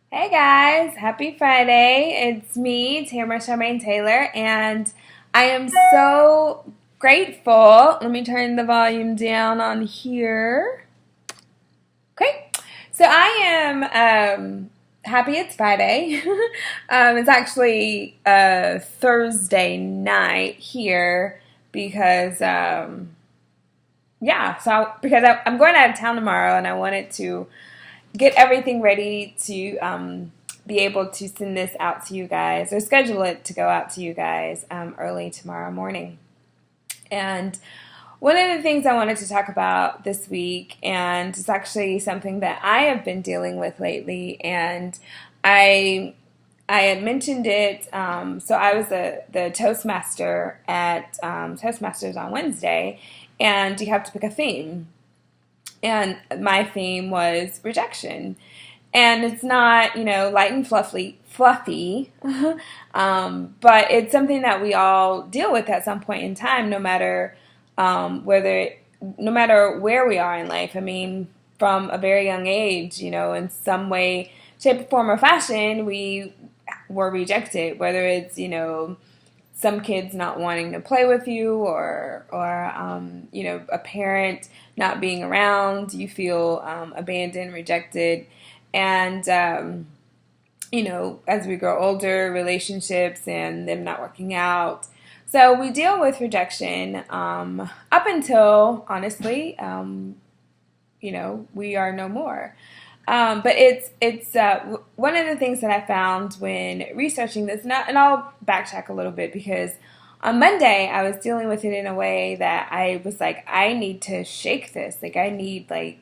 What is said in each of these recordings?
Hey guys, happy Friday. It's me, Tamara Charmaine Taylor, and I am so grateful. Let me turn the volume down on here. Okay, so I am happy it's Friday. It's actually Thursday night here because I'm going out of town tomorrow and I wanted to get everything ready to be able to send this out to you guys or schedule it to go out to you guys early tomorrow morning. And one of the things I wanted to talk about this week, and it's actually something that I have been dealing with lately, and I had mentioned it. So I was the Toastmaster at Toastmasters on Wednesday, and you have to pick a theme. And my theme was rejection. And it's not, light and fluffy, but it's something that we all deal with at some point in time, no matter where we are in life. I mean, from a very young age, in some way, shape, form, or fashion, we were rejected. Whether it's, some kids not wanting to play with you, or a parent not being around, you feel abandoned, rejected, and as we grow older, relationships and them not working out. So we deal with rejection up until, honestly, we are no more. But it's one of the things that I found when researching this, and I'll backtrack a little bit because on Monday I was dealing with it in a way that I was like, I need to shake this. Like I need to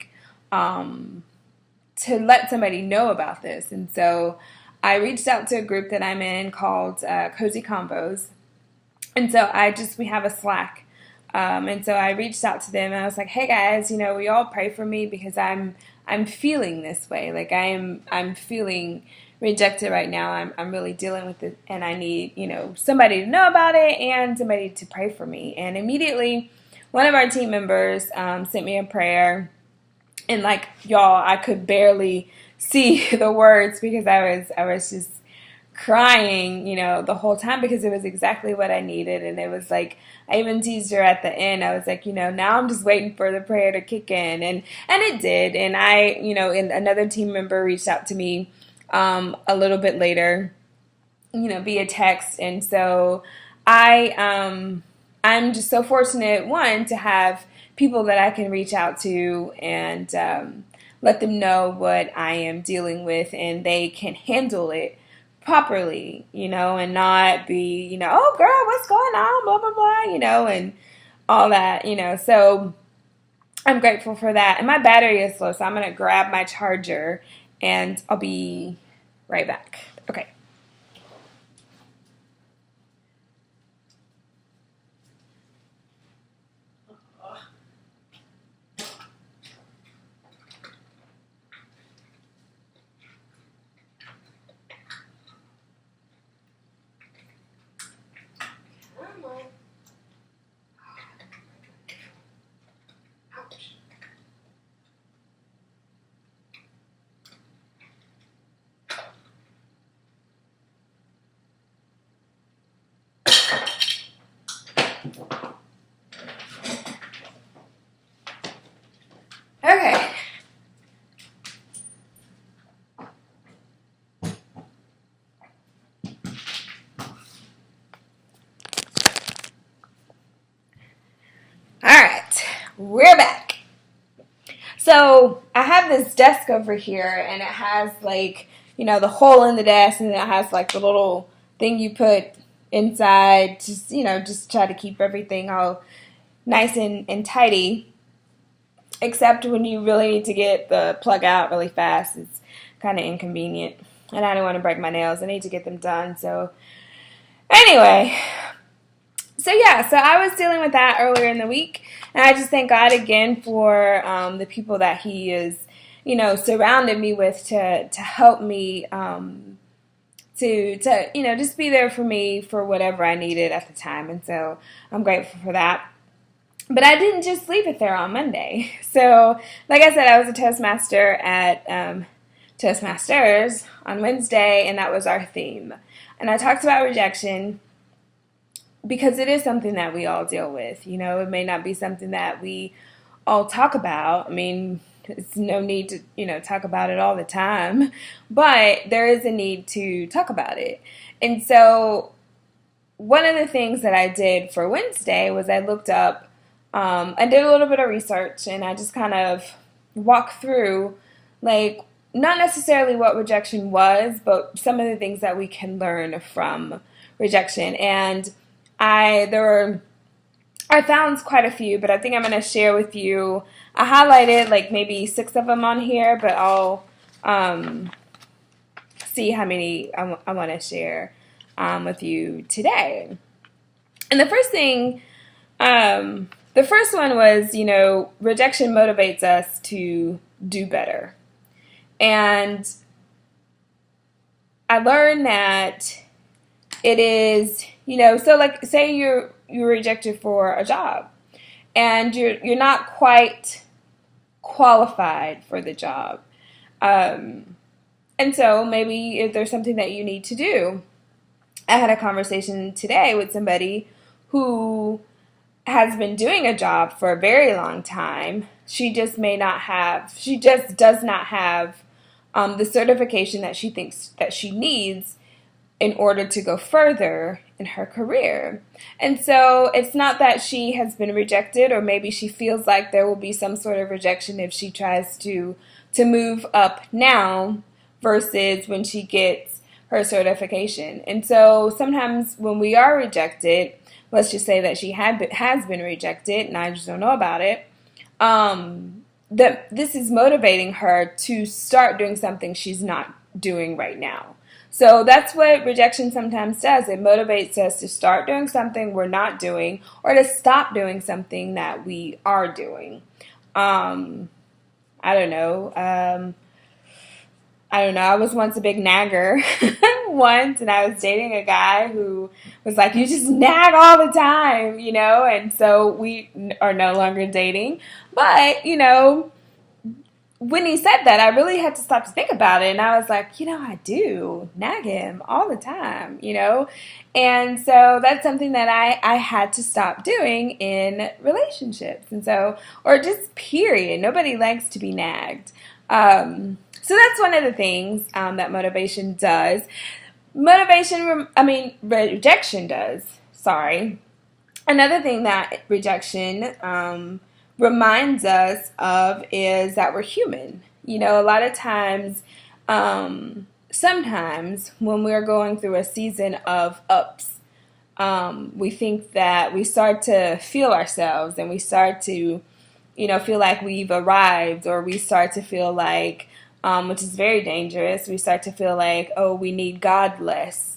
let somebody know about this, and so I reached out to a group that I'm in called Cozy Combos, and so we have a Slack. And so I reached out to them and I was like, "Hey guys, we all pray for me because I'm feeling this way. Like I'm feeling rejected right now. I'm really dealing with it, and I need somebody to know about it and somebody to pray for me." And immediately, one of our team members sent me a prayer, and like y'all, I could barely see the words because I was just crying, the whole time because it was exactly what I needed. And it was like, I even teased her at the end. I was like, now I'm just waiting for the prayer to kick in. And it did. And and another team member reached out to me a little bit later, via text. And so I'm just so fortunate, one, to have people that I can reach out to and let them know what I am dealing with, and they can handle it properly, and not be, oh girl, what's going on, blah, blah, blah, and all that, So I'm grateful for that. And my battery is low, so I'm going to grab my charger and I'll be right back. Okay. Okay. All right. We're back. So I have this desk over here, and it has the hole in the desk, and it has like the little thing you put inside, just try to keep everything all nice and tidy. Except when you really need to get the plug out really fast, it's kind of inconvenient, and I don't want to break my nails. I need to get them done. So anyway, so I was dealing with that earlier in the week, and I just thank God again for the people that He is, surrounded me with to help me to just be there for me for whatever I needed at the time, and so I'm grateful for that. But I didn't just leave it there on Monday. So, like I said, I was a Toastmaster at Toastmasters on Wednesday, and that was our theme. And I talked about rejection because it is something that we all deal with. You know, it may not be something that we all talk about. I mean, it's no need to, talk about it all the time, but there is a need to talk about it. And so one of the things that I did for Wednesday was I looked up, I did a little bit of research, and I just kind of walked through, like, not necessarily what rejection was, but some of the things that we can learn from rejection. And I found quite a few, but I think I'm going to share with you. I highlighted like maybe 6 of them on here, but I'll see how many I want to share with you today. And the first thing, the first one was, rejection motivates us to do better. And I learned that it is, so like say you're rejected for a job and you're not quite qualified for the job. And so maybe if there's something that you need to do. I had a conversation today with somebody who has been doing a job for a very long time. She just does not have the certification that she thinks that she needs in order to go further in her career. And so it's not that she has been rejected, or maybe she feels like there will be some sort of rejection if she tries to move up now versus when she gets her certification. And so sometimes when we are rejected, let's just say that she has been rejected and I just don't know about it, that this is motivating her to start doing something she's not doing right now. So that's what rejection sometimes does. It motivates us to start doing something we're not doing, or to stop doing something that we are doing. I don't know. I was once a big nagger once, and I was dating a guy who was like, you just nag all the time, and so we are no longer dating. But, when he said that, I really had to stop to think about it, and I was like, I do nag him all the time, and so that's something that I had to stop doing in relationships, and so, or just period. Nobody likes to be nagged. So that's one of the things that motivation does. Rejection does. Sorry. Another thing that rejection reminds us of is that we're human. A lot of times, sometimes when we're going through a season of ups, we think that we start to feel ourselves, and we start to, feel like we've arrived, or we start to feel like, which is very dangerous, we start to feel like, oh, we need God less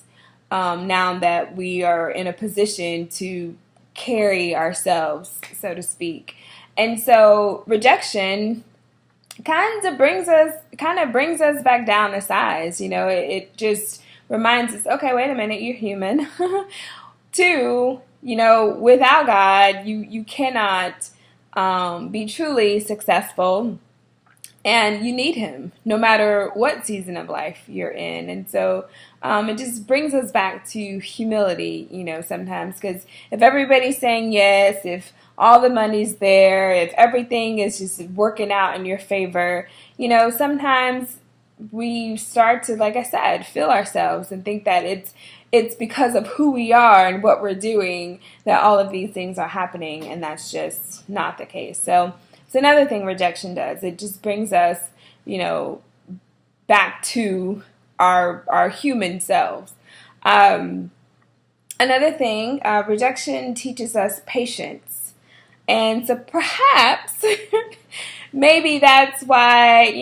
now that we are in a position to carry ourselves, so to speak. And so rejection kind of brings us back down to size. It just reminds us, okay, wait a minute, you're human. 2, without God, you cannot be truly successful, and you need him no matter what season of life you're in. And so it just brings us back to humility, sometimes, because if everybody's saying yes, if all the money's there, if everything is just working out in your favor, sometimes we start to, like I said, feel ourselves and think that it's because of who we are and what we're doing that all of these things are happening, and that's just not the case. So it's another thing rejection does. It just brings us, back to our human selves. Another thing, rejection teaches us patience. And so perhaps, maybe that's why,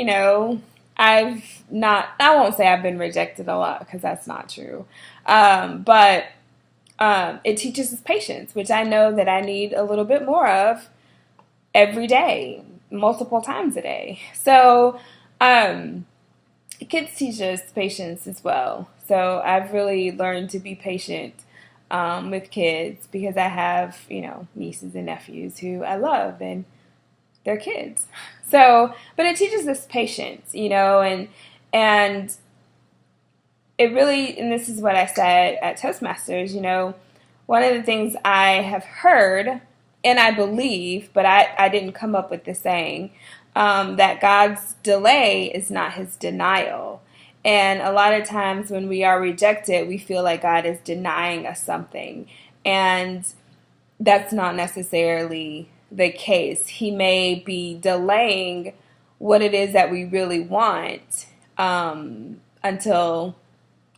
I won't say I've been rejected a lot, because that's not true. But it teaches us patience, which I know that I need a little bit more of every day, multiple times a day. So kids teach us patience as well. So I've really learned to be patient with kids, because I have, nieces and nephews who I love, and they're kids. So, but it teaches us patience, and And it really, and this is what I said at Toastmasters, one of the things I have heard, and I believe, but I didn't come up with the saying, that God's delay is not his denial. And a lot of times when we are rejected, we feel like God is denying us something. And that's not necessarily the case. He may be delaying what it is that we really want until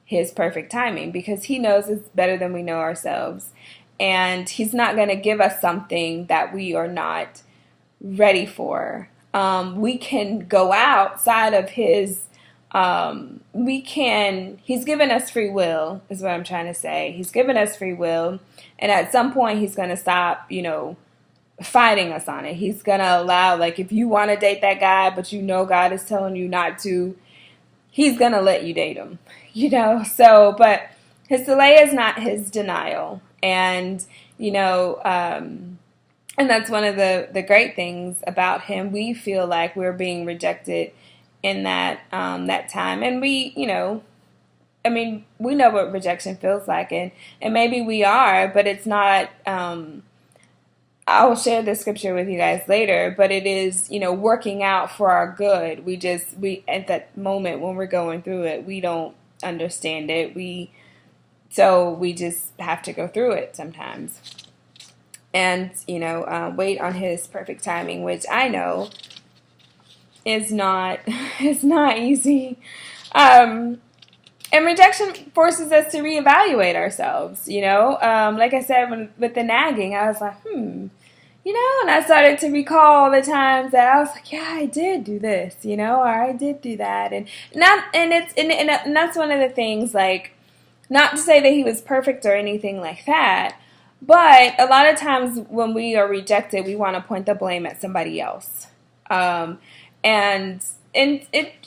his perfect timing, because he knows it's better than we know ourselves. And he's not going to give us something that we are not ready for. We can go outside of his, he's given us free will, is what I'm trying to say. He's given us free will. And at some point, he's going to stop, fighting us on it. He's going to allow, like, if you want to date that guy, but God is telling you not to, he's going to let you date him, So, but his delay is not his denial. And, and that's one of the great things about him. We feel like we're being rejected in that time. And we know what rejection feels like. And maybe we are, but it's not, I'll share the scripture with you guys later, but it is, working out for our good. We at that moment when we're going through it, we don't understand it. So we just have to go through it sometimes. And, wait on his perfect timing, which I know is not easy. And rejection forces us to reevaluate ourselves, Like I said, with the nagging, I was like, and I started to recall the times that I was like, yeah, I did do this, or I did do that. And that's one of the things, like, not to say that he was perfect or anything like that, but a lot of times when we are rejected, we want to point the blame at somebody else. And it, it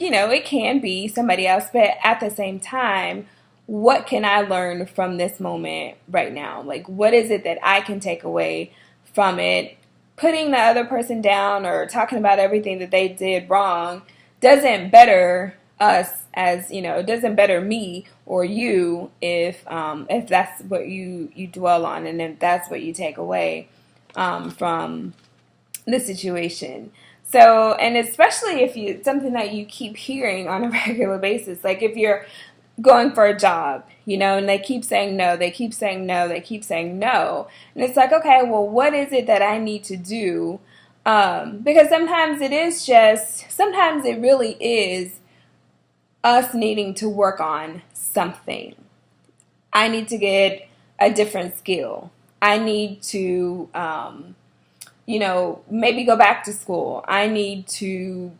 can be somebody else, but at the same time, what can I learn from this moment right now? Like, what is it that I can take away from it? Putting the other person down or talking about everything that they did wrong doesn't better us, as it doesn't better me or you if that's what you dwell on, and if that's what you take away from the situation. So, and especially if it's something that you keep hearing on a regular basis, like if you're going for a job, and they keep saying no, they keep saying no, they keep saying no. And it's like, okay, well, what is it that I need to do? Because sometimes it really is us needing to work on something. I need to get a different skill. I need to, maybe go back to school. I need to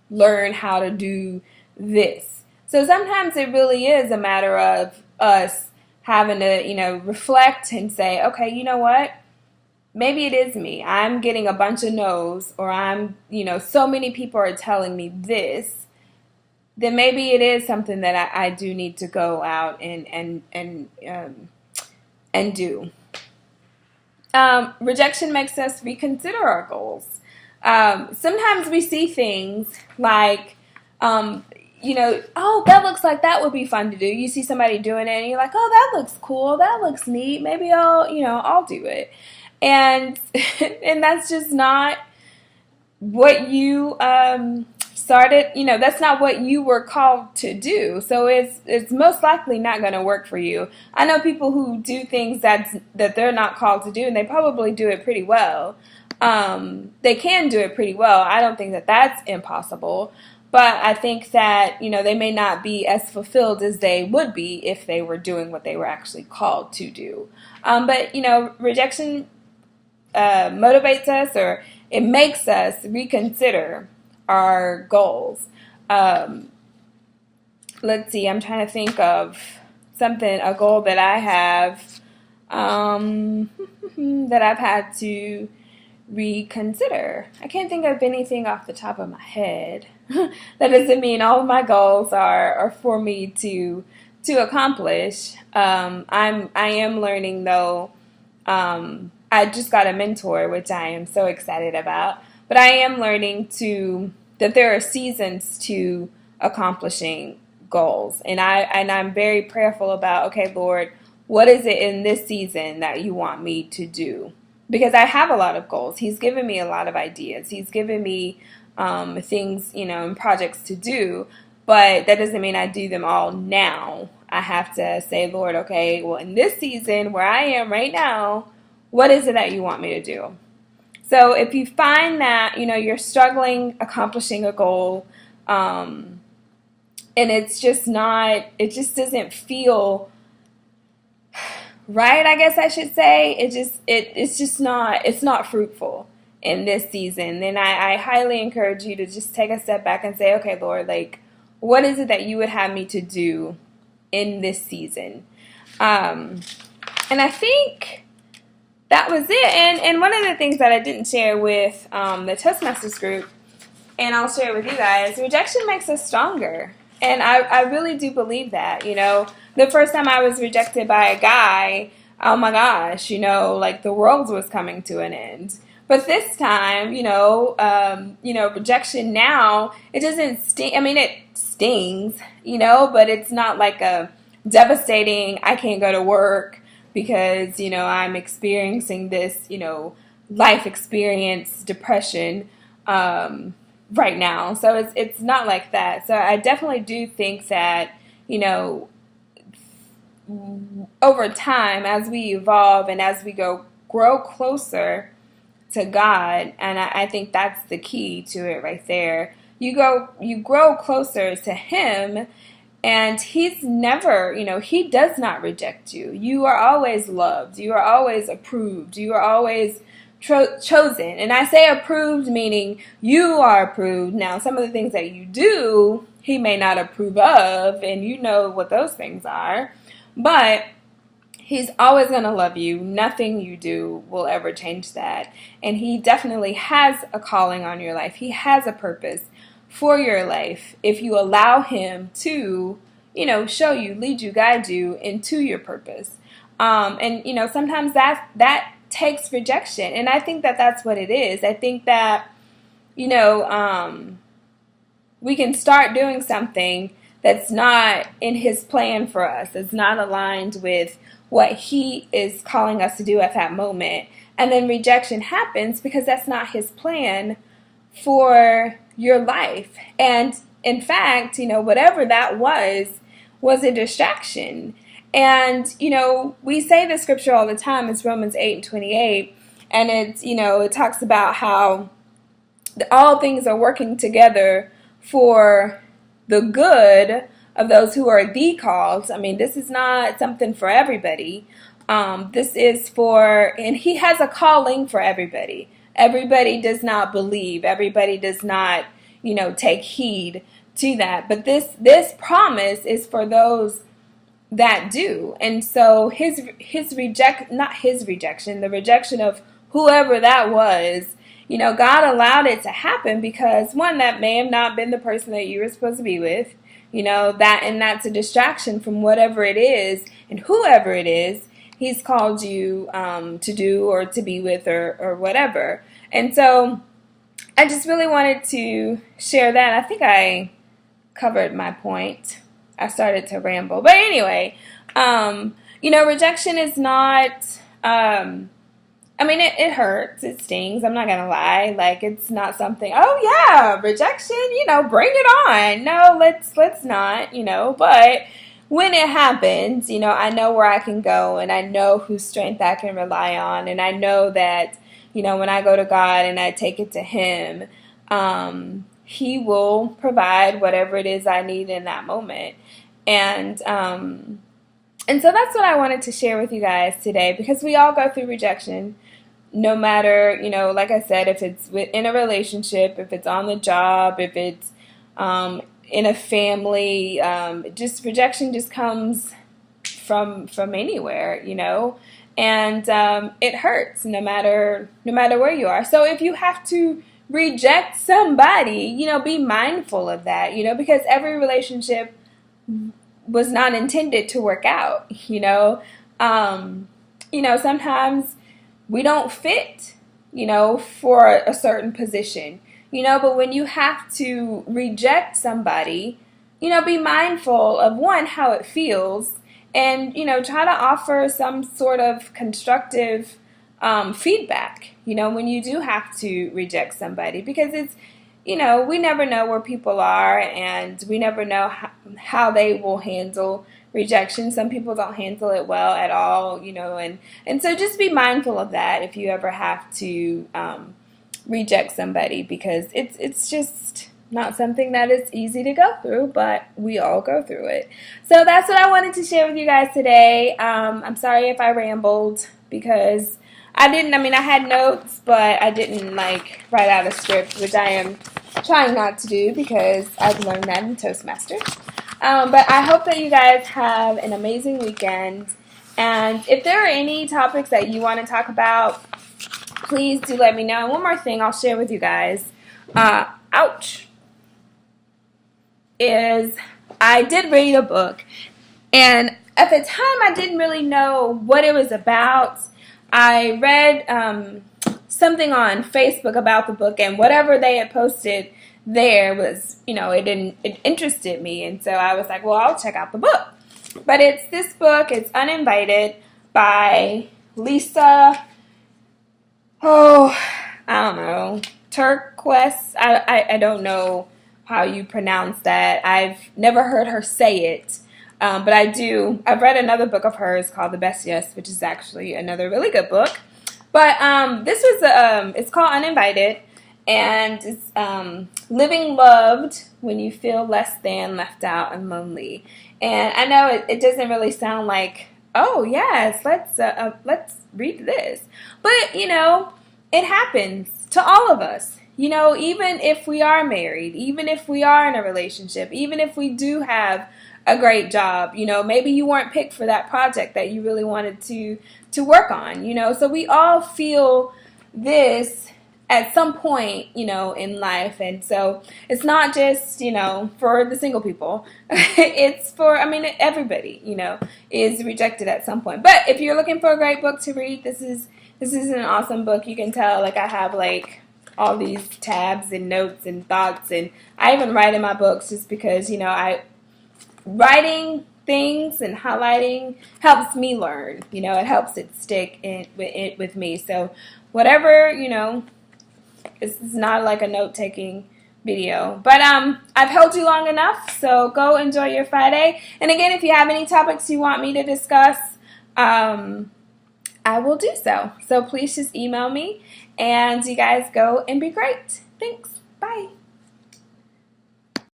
learn how to do this. So sometimes it really is a matter of us having to, reflect and say, okay, you know what? Maybe it is me. I'm getting a bunch of no's, or I'm, so many people are telling me this. Then maybe it is something that I do need to go out and do. Rejection makes us reconsider our goals. Sometimes we see things like, oh, that looks like that would be fun to do. You see somebody doing it and you're like, oh, that looks cool. That looks neat. Maybe I'll do it. And, and that's just not what you, started, that's not what you were called to do. So it's most likely not going to work for you. I know people who do things that they're not called to do, and they probably do it pretty well. They can do it pretty well. I don't think that that's impossible. But I think that, they may not be as fulfilled as they would be if they were doing what they were actually called to do. But rejection motivates us, or it makes us reconsider our goals. Let's see, I'm trying to think of a goal that I have that I've had to reconsider. I can't think of anything off the top of my head. That doesn't mean all of my goals are for me to accomplish. I am learning though. I just got a mentor, which I am so excited about. But I am learning that there are seasons to accomplishing goals. And I'm very prayerful about, okay, Lord, what is it in this season that you want me to do? Because I have a lot of goals. He's given me a lot of ideas. He's given me things, and projects to do, but that doesn't mean I do them all now. I have to say, Lord, okay, well, in this season where I am right now, what is it that you want me to do? So if you find that, you're struggling accomplishing a goal, and it just doesn't feel right, I guess I should say, it's not fruitful in this season, then I highly encourage you to just take a step back and say, okay, Lord, like, what is it that you would have me to do in this season? And I think that was it. And one of the things that I didn't share with the Toastmasters group, and I'll share with you guys, rejection makes us stronger. And I really do believe that. The first time I was rejected by a guy, oh my gosh, like the world was coming to an end. But this time, rejection now, it doesn't sting. I mean, it stings, but it's not like a devastating, I can't go to work because, I'm experiencing this, life experience, depression, right now. So it's not like that. So I definitely do think that, over time, as we evolve and as we grow closer to God, and I think that's the key to it right there. You grow closer to Him, and He's never, He does not reject you. You are always loved. You are always approved. You are always chosen. And I say approved meaning you are approved. Now, some of the things that you do, He may not approve of, and you know what those things are, but He's always going to love you. Nothing you do will ever change that. And He definitely has a calling on your life. He has a purpose for your life if you allow Him to, show you, lead you, guide you into your purpose. And sometimes that takes rejection. And I think that that's what it is. I think that, we can start doing something that's not in His plan for us. It's not aligned with what He is calling us to do at that moment. And then rejection happens because that's not His plan for your life. And in fact, whatever that was a distraction. And, we say the scripture all the time. It's Romans 8:28. And it's, it talks about how all things are working together for the good of those who are the called. I mean, this is not something for everybody. This is and He has a calling for everybody. Everybody does not believe. Everybody does not, take heed to that. But this promise is for those that do. And so the rejection of whoever that was, God allowed it to happen because, one, that may have not been the person that you were supposed to be with, that's a distraction from whatever it is and whoever it is He's called you to do or to be with or whatever. And so I just really wanted to share that. I think I covered my point. I started to ramble. But anyway, rejection is not, it hurts. It stings. I'm not going to lie. Like, it's not something, oh yeah, rejection, bring it on. No, let's not, but when it happens, I know where I can go and I know whose strength I can rely on. And I know that, when I go to God and I take it to Him, He will provide whatever it is I need in that moment. And so that's what I wanted to share with you guys today, because we all go through rejection, no matter, like I said, if it's in a relationship, if it's on the job, if it's in a family, just rejection just comes from anywhere, and it hurts no matter where you are. So if you have to reject somebody, be mindful of that, because every relationship was not intended to work out, sometimes we don't fit, for a certain position, but when you have to reject somebody, be mindful of one, how it feels, and, try to offer some sort of constructive feedback, when you do have to reject somebody, because we never know where people are, and we never know how they will handle rejection. Some people don't handle it well at all, and so just be mindful of that if you ever have to reject somebody, because it's just not something that is easy to go through, but we all go through it. So that's what I wanted to share with you guys today. I'm sorry if I rambled, because I had notes, but I didn't write out a script, which I am trying not to do because I've learned that in Toastmasters. But I hope that you guys have an amazing weekend. And if there are any topics that you want to talk about, please do let me know. And one more thing I'll share with you guys, is I did read a book. And at the time, I didn't really know what it was about. I read something on Facebook about the book, and whatever they had posted there was, it interested me. And so I was like, well, I'll check out the book. But it's this book, it's Uninvited by Lisa, I don't know, Turquoise. I don't know how you pronounce that. I've never heard her say it. But I've read another book of hers called The Best Yes, which is actually another really good book. But this was, it's called Uninvited, and it's living loved when you feel less than, left out, and lonely. And I know it doesn't really sound like, oh yes, let's read this. But it happens to all of us. Even if we are married, even if we are in a relationship, even if we do have a great job, maybe you weren't picked for that project that you really wanted to work on, so we all feel this at some point, in life. And so it's not just, for the single people, it's for, everybody, is rejected at some point. But if you're looking for a great book to read, this is an awesome book. You can tell, I have all these tabs and notes and thoughts, and I even write in my books just because, writing things and highlighting helps me learn. It helps it stick with me. So whatever, it's not like a note-taking video. But I've held you long enough, so go enjoy your Friday. And again, if you have any topics you want me to discuss, I will do so. So please just email me, and you guys go and be great. Thanks. Bye.